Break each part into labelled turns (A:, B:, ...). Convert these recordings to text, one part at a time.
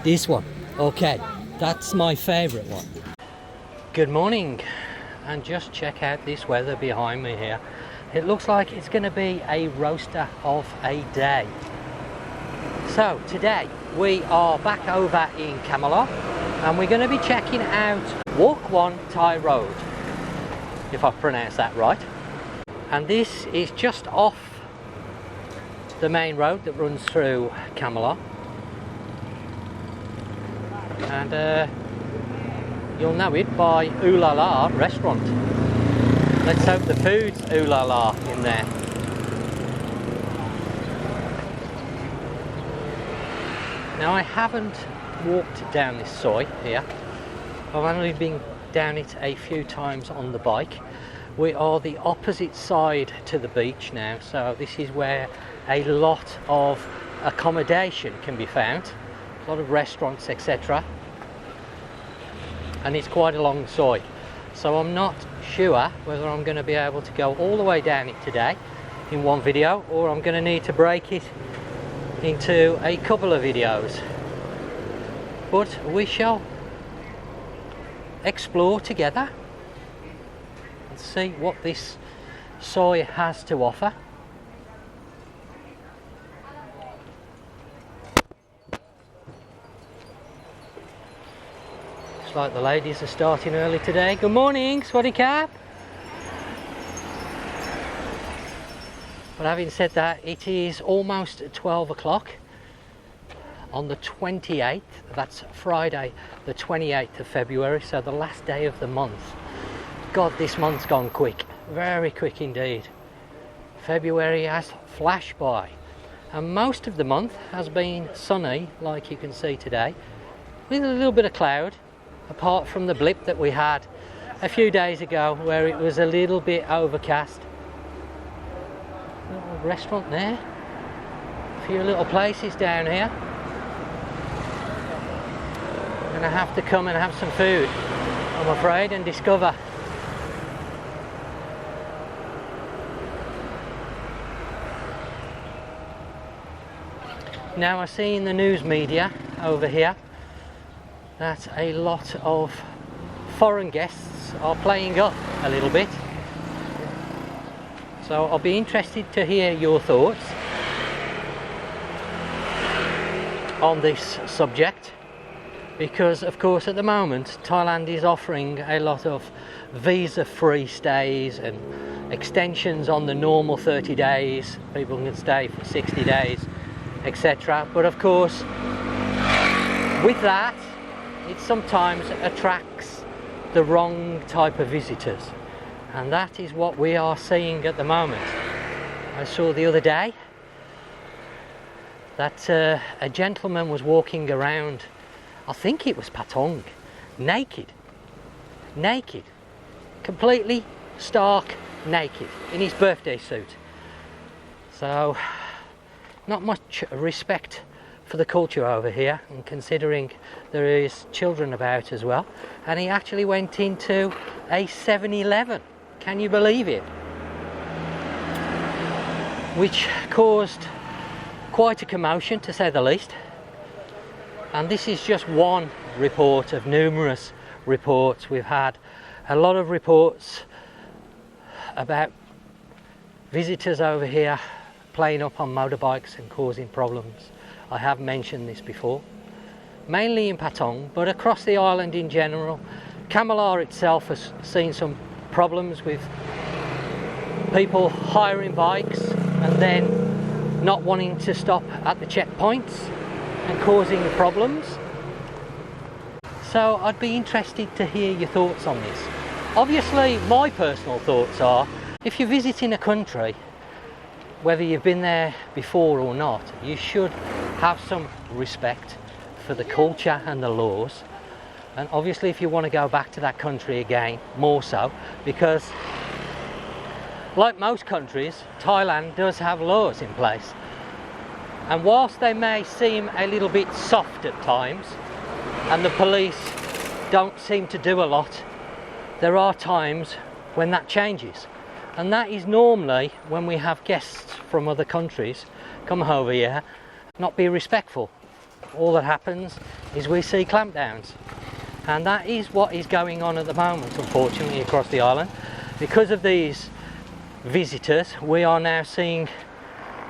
A: This one. Okay, that's my favorite one. Good morning, and just check out this weather behind me here. It looks like it's going to be a roaster of a day. So today we are back over in Kamala, and we're going to be checking out Hua Khuan Tai Road, if I've pronounced that right. And this is just off the main road that runs through Kamala. And you'll know it by Ooh La La restaurant. Let's hope the food's Ooh La La in there. Now, I haven't walked down this soi here. I've only been down it a few times on the bike. We are the opposite side to the beach now, so this is where a lot of accommodation can be found, a lot of restaurants, etc. And it's quite a long soi, so I'm not sure whether I'm going to be able to go all the way down it today in one video, or I'm going to need to break it into a couple of videos. But we shall explore together and see what this soi has to offer. Looks like the ladies are starting early today. Good morning, Swaddy Cap. But having said that, it is almost 12 o'clock on the 28th. That's Friday the 28th of February, so the last day of the month. God, this month's gone quick, very quick indeed. February has flashed by, and most of the month has been sunny, like you can see today, with a little bit of cloud, apart from the blip that we had a few days ago where it was a little bit overcast. Little restaurant there, a few little places down here. Gonna have to come and have some food, I'm afraid, and discover. Now, I see in the news media over here that a lot of foreign guests are playing up a little bit. So I'll be interested to hear your thoughts on this subject, because of course at the moment Thailand is offering a lot of visa-free stays and extensions on the normal 30 days. People can stay for 60 days, etc. But of course, with that, it sometimes attracts the wrong type of visitors, and that is what we are seeing at the moment. I saw the other day that a gentleman was walking around, I think it was Patong, naked, completely stark naked, in his birthday suit. So not much respect for the culture over here, and considering there is children about as well. And he actually went into a 7-Eleven, can you believe it? Which caused quite a commotion, to say the least. And this is just one report of numerous reports. We've had a lot of reports about visitors over here playing up on motorbikes and causing problems. I have mentioned this before, mainly in Patong, but across the island in general. Kamala itself has seen some problems with people hiring bikes and then not wanting to stop at the checkpoints and causing problems. So I'd be interested to hear your thoughts on this. Obviously, my personal thoughts are, if you're visiting a country, whether you've been there before or not, you should have some respect for the culture and the laws. And obviously, if you want to go back to that country again, more so, because like most countries, Thailand does have laws in place. And whilst they may seem a little bit soft at times, and the police don't seem to do a lot, there are times when that changes. And that is normally when we have guests from other countries come over here, not be respectful all that happens is we see clampdowns. And that is what is going on at the moment, unfortunately, across the island. Because of these visitors, we are now seeing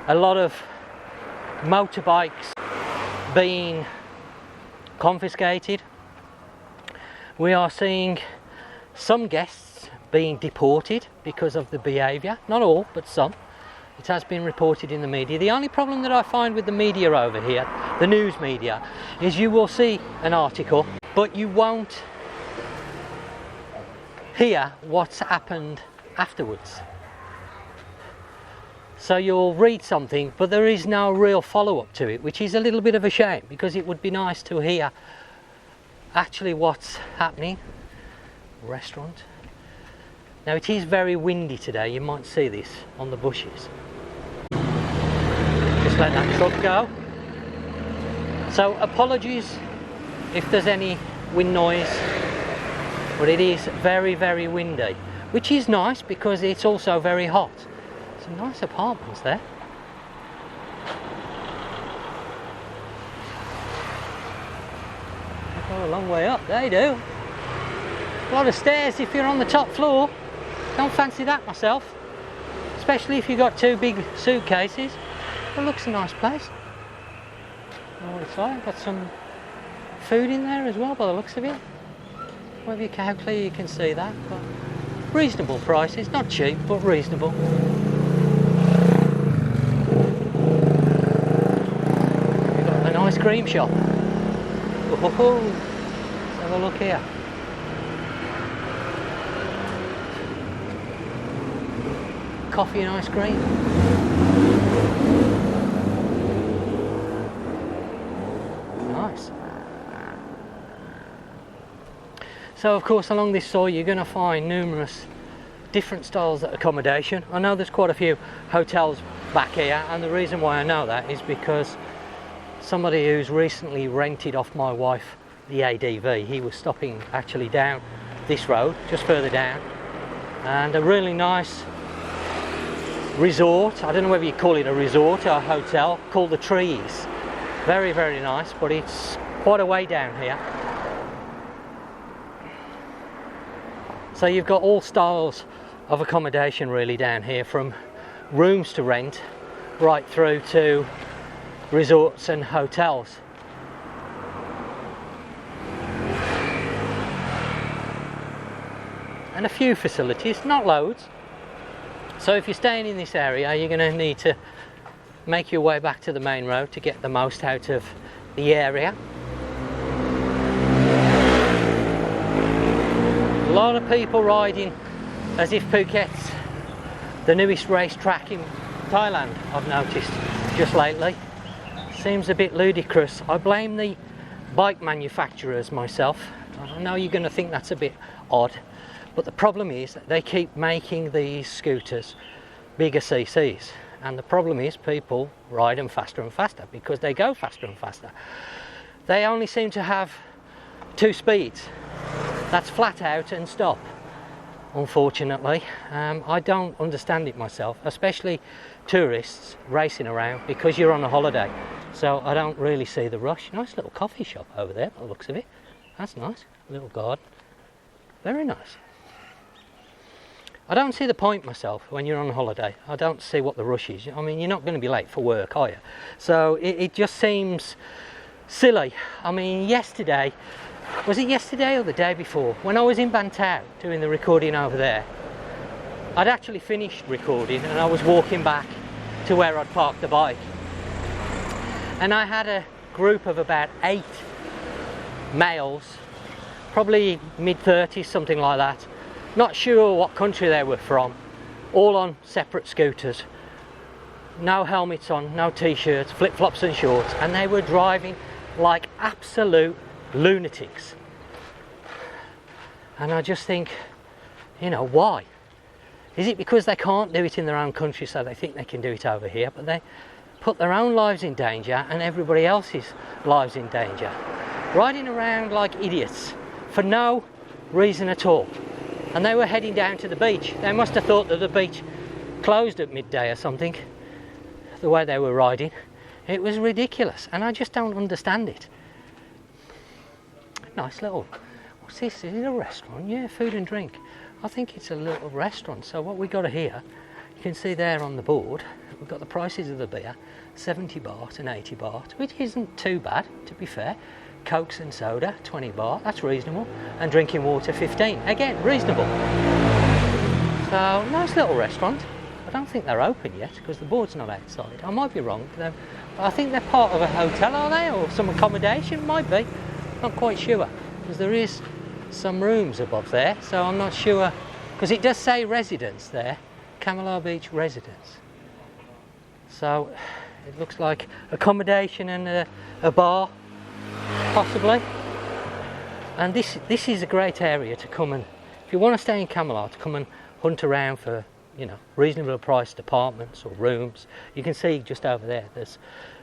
A: a lot of motorbikes being confiscated. We are seeing some guests being deported because of the behaviour. Not all, but some. It has been reported in the media. The only problem that I find with the media over here, the news media, is you will see an article, but you won't hear what's happened afterwards. So you'll read something, but there is no real follow-up to it, which is a little bit of a shame, because it would be nice to hear actually what's happening. Restaurant. Now it is very windy today, you might see this on the bushes. Just let that truck go. So apologies if there's any wind noise, but it is very, very windy, which is nice because it's also very hot. Some nice apartments there. They go a long way up, they do. A lot of stairs if you're on the top floor. Don't fancy that myself, especially if you've got two big suitcases. It looks a nice place. I know what it's like. Got some food in there as well by the looks of it. Whether how clear you can see that, but reasonable prices, not cheap but reasonable. We've got an ice cream shop. Oh, let's have a look here. Coffee and ice cream. Nice. So of course along this shore you're going to find numerous different styles of accommodation. I know there's quite a few hotels back here, and the reason why I know that is because somebody who's recently rented off my wife the ADV, he was stopping actually down this road, just further down, and a really nice resort. I don't know whether you call it a resort or a hotel, called the Trees. Very, very nice, but it's quite a way down here. So you've got all styles of accommodation really down here, from rooms to rent right through to resorts and hotels. And a few facilities, not loads. So if you're staying in this area, you're going to need to make your way back to the main road to get the most out of the area. A lot of people riding as if Phuket's the newest racetrack in Thailand, I've noticed just lately. Seems a bit ludicrous. I blame the bike manufacturers myself. I know you're going to think that's a bit odd, but the problem is that they keep making these scooters bigger CCs, and the problem is people ride them faster and faster because they go faster and faster. They only seem to have two speeds. That's flat out and stop, unfortunately. I don't understand it myself, especially tourists racing around because you're on a holiday. So I don't really see the rush. Nice little coffee shop over there by the looks of it. That's nice, little garden. Very nice. I don't see the point myself when you're on holiday. I don't see what the rush is. I mean, you're not going to be late for work, are you? So it just seems silly. I mean, yesterday, was it yesterday or the day before, when I was in Bantao doing the recording over there, I'd actually finished recording and I was walking back to where I'd parked the bike. And I had a group of about 8 males, probably mid-30s, something like that. Not sure what country they were from, all on separate scooters, no helmets on, no t-shirts, flip-flops and shorts, and they were driving like absolute lunatics. And I just think, you know, why? Is it because they can't do it in their own country so they think they can do it over here, but they put their own lives in danger and everybody else's lives in danger, riding around like idiots for no reason at all? And they were heading down to the beach. They must have thought that the beach closed at midday or something, the way they were riding. It was ridiculous, and I just don't understand it. Nice little, what's this? Is it a restaurant? Yeah, food and drink. I think it's a little restaurant. So what we got here, you can see there on the board, we've got the prices of the beer, 70 baht and 80 baht, which isn't too bad, to be fair. Cokes and soda, 20 baht, that's reasonable. And drinking water, 15. Again, reasonable. So, nice little restaurant. I don't think they're open yet, because the board's not outside. I might be wrong. I think they're part of a hotel, are they? Or some accommodation, might be. Not quite sure, because there is some rooms above there, so I'm not sure. Because it does say residence there. Kamala Beach residence. So, it looks like accommodation and a bar. Possibly. And this is a great area to come and, if you want to stay in Kamala, to come and hunt around for, you know, reasonable priced apartments or rooms. You can see just over there, there's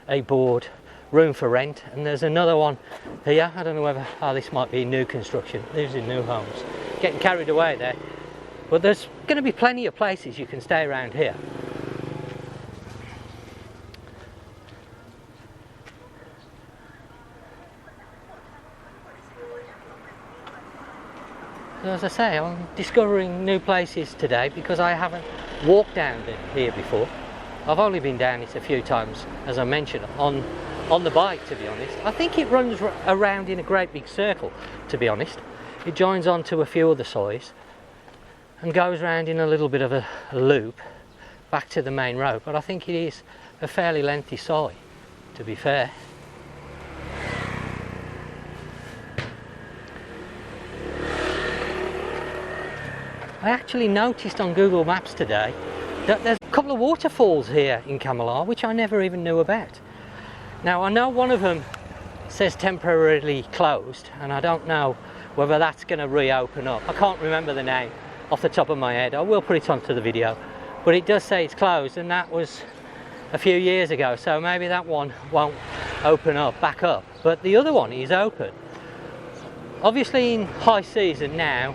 A: a board, room for rent, and there's another one here. I don't know whether, this might be new construction. These are new homes. Getting carried away there. But there's going to be plenty of places you can stay around here. As I say, I'm discovering new places today because I haven't walked down here before. I've only been down it a few times, as I mentioned, on the bike, to be honest. I think it runs around in a great big circle, to be honest. It joins onto a few other sois and goes round in a little bit of a loop back to the main road. But I think it is a fairly lengthy soi, to be fair. I actually noticed on Google Maps today that there's a couple of waterfalls here in Kamala, which I never even knew about. Now, I know one of them says temporarily closed, and I don't know whether that's going to reopen up. I can't remember the name off the top of my head. I will put it onto the video, but it does say it's closed, and that was a few years ago, so maybe that one won't open up, back up. But the other one is open. Obviously in high season now,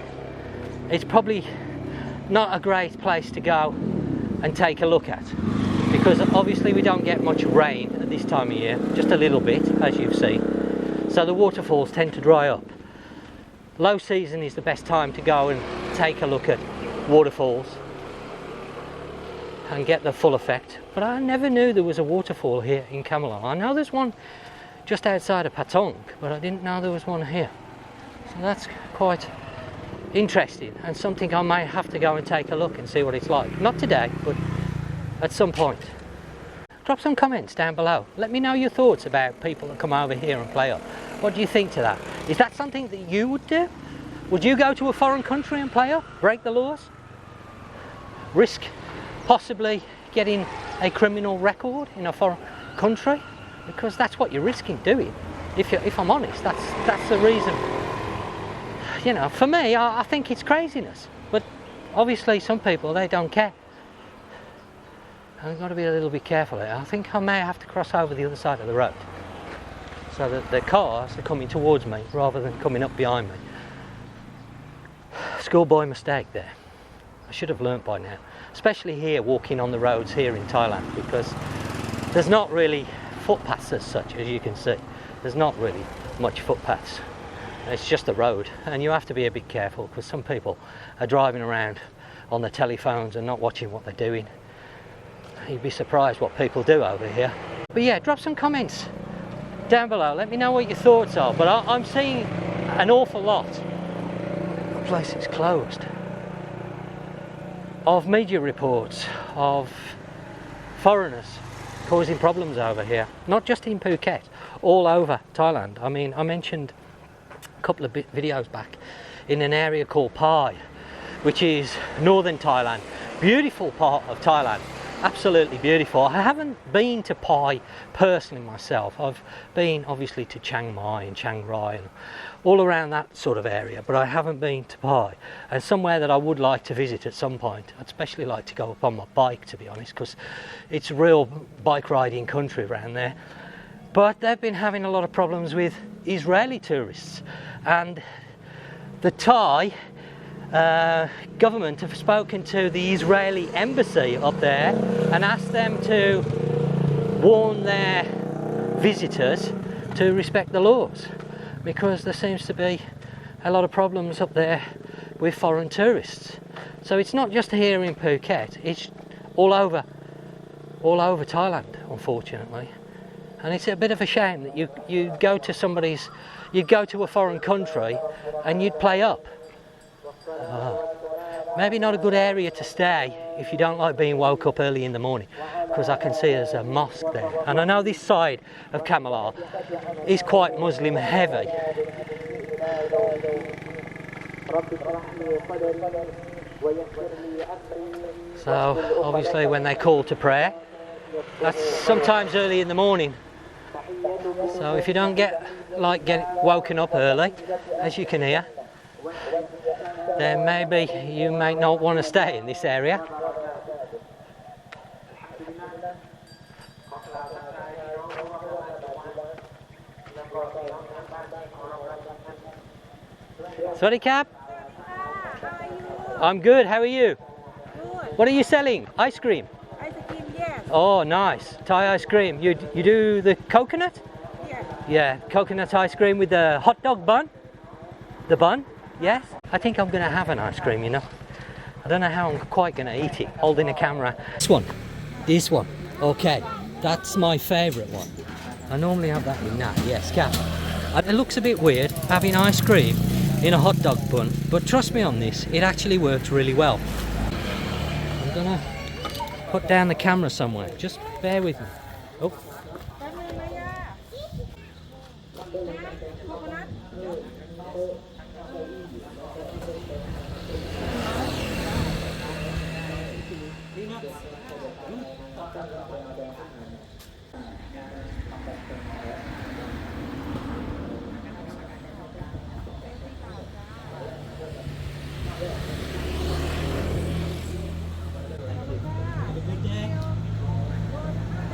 A: it's probably not a great place to go and take a look at, because obviously we don't get much rain at this time of year, just a little bit, as you've seen, so the waterfalls tend to dry up. Low season is the best time to go and take a look at waterfalls and get the full effect. But I never knew there was a waterfall here in Kamala. I know there's one just outside of Patong, but I didn't know there was one here, so that's quite interesting, and something I may have to go and take a look and see what it's like. Not today, but at some point. Drop some comments down below. Let me know your thoughts about people that come over here and play up. What do you think to that? Is that something that you would do? Would you go to a foreign country and play up? Break the laws? Risk possibly getting a criminal record in a foreign country? Because that's what you're risking doing. If I'm honest, that's the reason. You know, for me, I think it's craziness, but obviously some people, they don't care. I've got to be a little bit careful here. I think I may have to cross over the other side of the road so that the cars are coming towards me rather than coming up behind me. Schoolboy mistake there. I should have learnt by now, especially here walking on the roads here in Thailand, because there's not really footpaths as such, as you can see. There's not really much footpaths. It's just a road, and you have to be a bit careful because some people are driving around on their telephones and not watching what they're doing. You'd be surprised what people do over here. But yeah, drop some comments down below. Let me know what your thoughts are. But I'm seeing an awful lot of places closed, of media reports of foreigners causing problems over here, not just in Phuket, all over Thailand. I mean, I mentioned a couple of videos back in an area called Pai, which is northern Thailand. Beautiful part of Thailand, absolutely beautiful. I haven't been to Pai personally myself. I've been obviously to Chiang Mai and Chiang Rai and all around that sort of area, but I haven't been to Pai, and somewhere that I would like to visit at some point. I'd especially like to go up on my bike, to be honest, because it's a real bike riding country around there. But they've been having a lot of problems with Israeli tourists, and the Thai government have spoken to the Israeli embassy up there and asked them to warn their visitors to respect the laws, because there seems to be a lot of problems up there with foreign tourists. So it's not just here in Phuket, it's all over Thailand, unfortunately. And it's a bit of a shame that you go to a foreign country and you'd play up. Maybe not a good area to stay if you don't like being woke up early in the morning, because I can see there's a mosque there. And I know this side of Kamala is quite Muslim heavy. So obviously when they call to prayer, that's sometimes early in the morning. So if you don't get woken up early, as you can hear, then maybe you may not want to stay in this area. Sorry, Cap. I'm good. How are you?
B: Good.
A: What are you selling? Ice cream.
B: Ice cream, yes.
A: Oh, nice. Thai ice cream. You do the coconut?
B: Yes.
A: Yeah, coconut ice cream with the hot dog bun. The bun? Yes. I think I'm going to have an ice cream, you know. I don't know how I'm quite going to eat it, holding the camera. This one. Okay, that's my favourite one. I normally have that with nat. Yes, Cap. It looks a bit weird having ice cream in a hot dog bun, but trust me on this, it actually works really well. I'm gonna put down the camera somewhere, just bear with me. Oh.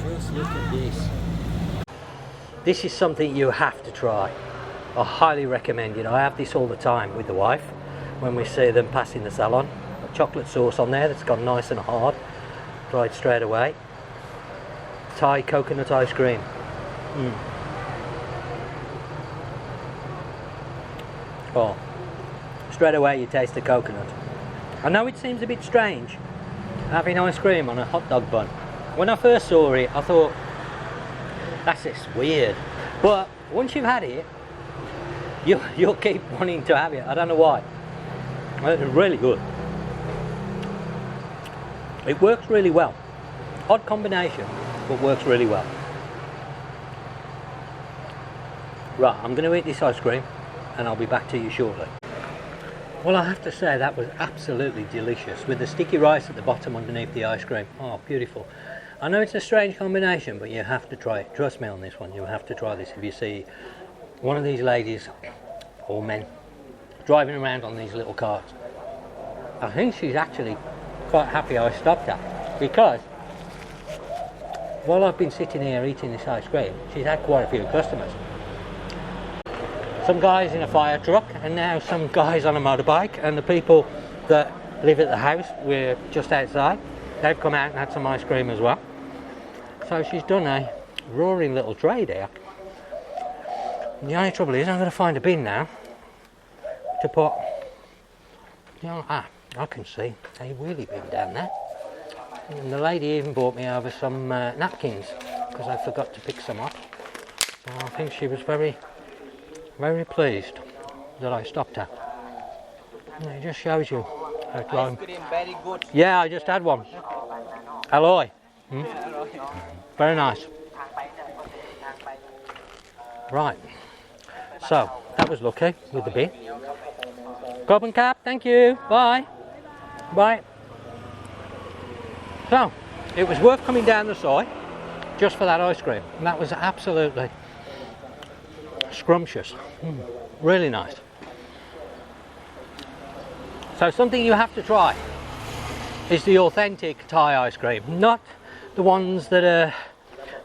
A: Just look at this. This is something you have to try. I highly recommend it. I have this all the time with the wife when we see them passing the salon. A chocolate sauce on there that's gone nice and hard, dried straight away. Thai coconut ice cream. Oh, straight away you taste the coconut. I know it seems a bit strange having ice cream on a hot dog bun. When I first saw it, I thought, that's just weird. But once you've had it, you'll keep wanting to have it. I don't know why. It's really good. It works really well. Odd combination, but works really well. Right, I'm going to eat this ice cream and I'll be back to you shortly. Well, I have to say that was absolutely delicious, with the sticky rice at the bottom underneath the ice cream. Oh, beautiful. I know it's a strange combination, but you have to try it. Trust me on this one, you have to try this. If you see one of these ladies, or men, driving around on these little carts, I think she's actually quite happy I stopped her, because while I've been sitting here eating this ice cream, she's had quite a few customers. Some guys in a fire truck, and now some guys on a motorbike, and the people that live at the house, we're just outside, they've come out and had some ice cream as well. So she's done a roaring little trade here. And the only trouble is I'm going to find a bin now to put, you know, I can see a wheelie bin down there. And the lady even brought me over some napkins, because I forgot to pick some up. So I think she was very pleased that I stopped her. And it just shows you how
C: Ice cream, very good.
A: Yeah, I just had one. Alloy. Very nice. Right. So, that was lucky with the bin. Copen Cap, thank you. Bye. Bye. So, it was worth coming down the side just for that ice cream. And that was absolutely scrumptious. Really nice. So something you have to try is the authentic Thai ice cream, not the ones that are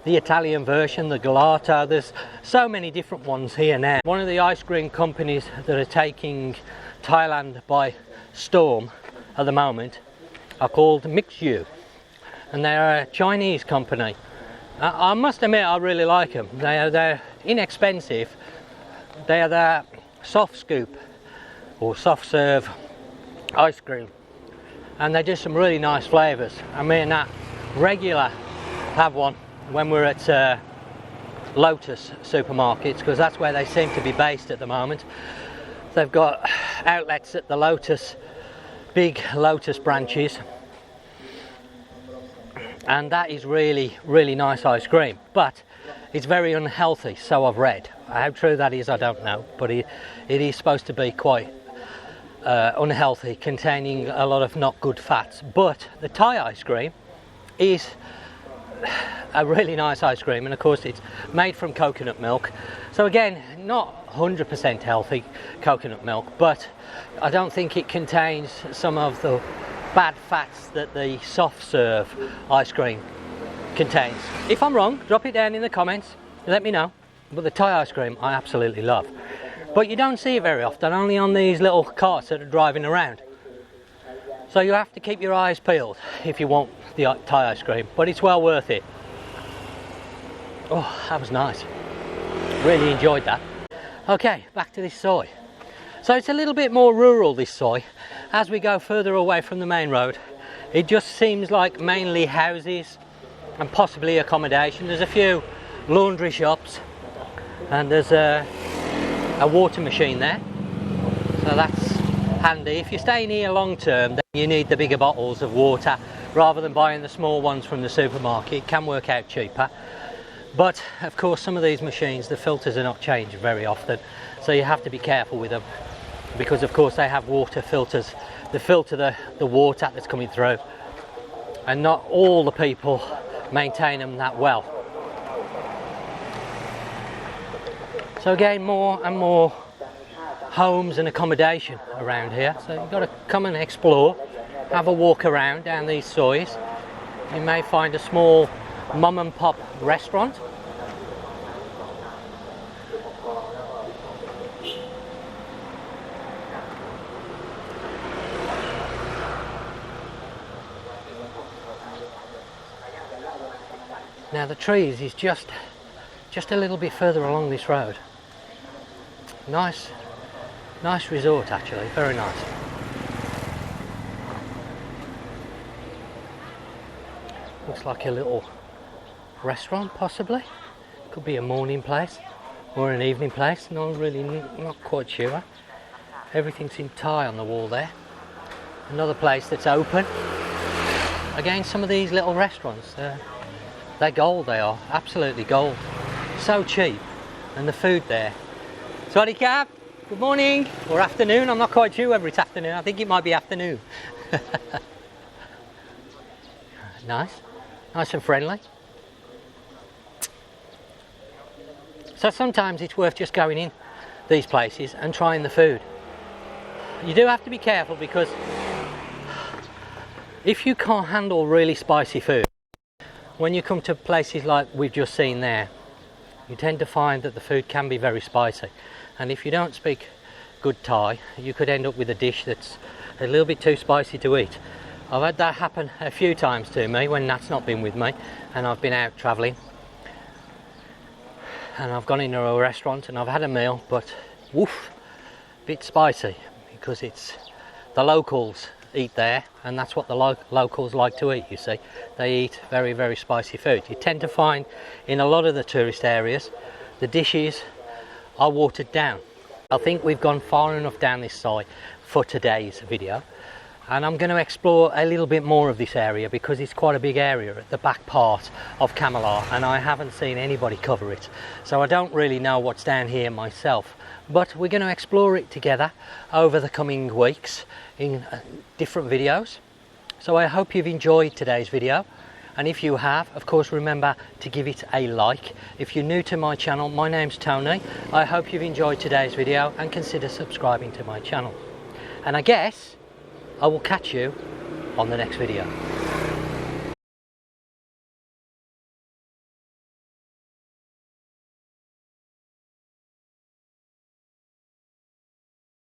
A: the Italian version, the gelato. There's so many different ones here now. One of the ice cream companies that are taking Thailand by storm at the moment are called Mixu, and they're a Chinese company I must admit I really like them. They're inexpensive. They are the soft scoop or soft serve ice cream, and they do some really nice flavours. I mean, that regular have one when we're at Lotus supermarkets, because that's where they seem to be based at the moment. They've got outlets at the Lotus, big Lotus branches, and that is really, really nice ice cream, but it's very unhealthy, so I've read. How true that is I don't know, but it is supposed to be quite unhealthy, containing a lot of not good fats. But the Thai ice cream is a really nice ice cream, and of course it's made from coconut milk, so again, not 100% healthy coconut milk, but I don't think it contains some of the bad fats that the soft serve ice cream contains. If I'm wrong, drop it down in the comments, let me know. But the Thai ice cream I absolutely love, but you don't see it very often, only on these little carts that are driving around, so you have to keep your eyes peeled if you want the Thai ice cream, but it's well worth it. Oh, that was nice, really enjoyed that. Okay, back to this soy. So it's a little bit more rural, this soy. As we go further away from the main road, it just seems like mainly houses and possibly accommodation. There's a few laundry shops, and there's a water machine there, so that's handy. If you're staying here long term, then you need the bigger bottles of water rather than buying the small ones from the supermarket. It can work out cheaper, but of course some of these machines, the filters are not changed very often, so you have to be careful with them, because of course they have water filters that filter the water that's coming through, and not all the people maintain them that well. So again, more and more homes and accommodation around here, so you've got to come and explore, have a walk around down these soys. You may find a small mum and pop restaurant. Now the trees is just a little bit further along this road. Nice resort actually, very nice. Looks like a little restaurant possibly. Could be a morning place or an evening place, not quite sure. Everything's in Thai on the wall there. Another place that's open. Again, some of these little restaurants, they're gold, they are, absolutely gold. So cheap, and the food there. Sorry, Cap. Good morning or afternoon. I'm not quite sure whether it's afternoon. I think it might be afternoon. Nice and friendly. So sometimes it's worth just going in these places and trying the food. You do have to be careful, because if you can't handle really spicy food, when you come to places like we've just seen there, you tend to find that the food can be very spicy, and if you don't speak good Thai, you could end up with a dish that's a little bit too spicy to eat. I've had that happen a few times to me when Nat's not been with me and I've been out travelling, and I've gone into a restaurant and I've had a meal, but woof, bit spicy, because it's the locals eat there, and that's what the locals like to eat, you see. They eat very, very spicy food. You tend to find in a lot of the tourist areas, the dishes are watered down. I think we've gone far enough down this side for today's video, and I'm going to explore a little bit more of this area, because it's quite a big area at the back part of Kamala, and I haven't seen anybody cover it, so I don't really know what's down here myself. But we're going to explore it together over the coming weeks in different videos. So I hope you've enjoyed today's video, and if you have, of course, remember to give it a like. If you're new to my channel, my name's Tony. I hope you've enjoyed today's video and consider subscribing to my channel, and I guess I will catch you on the next video.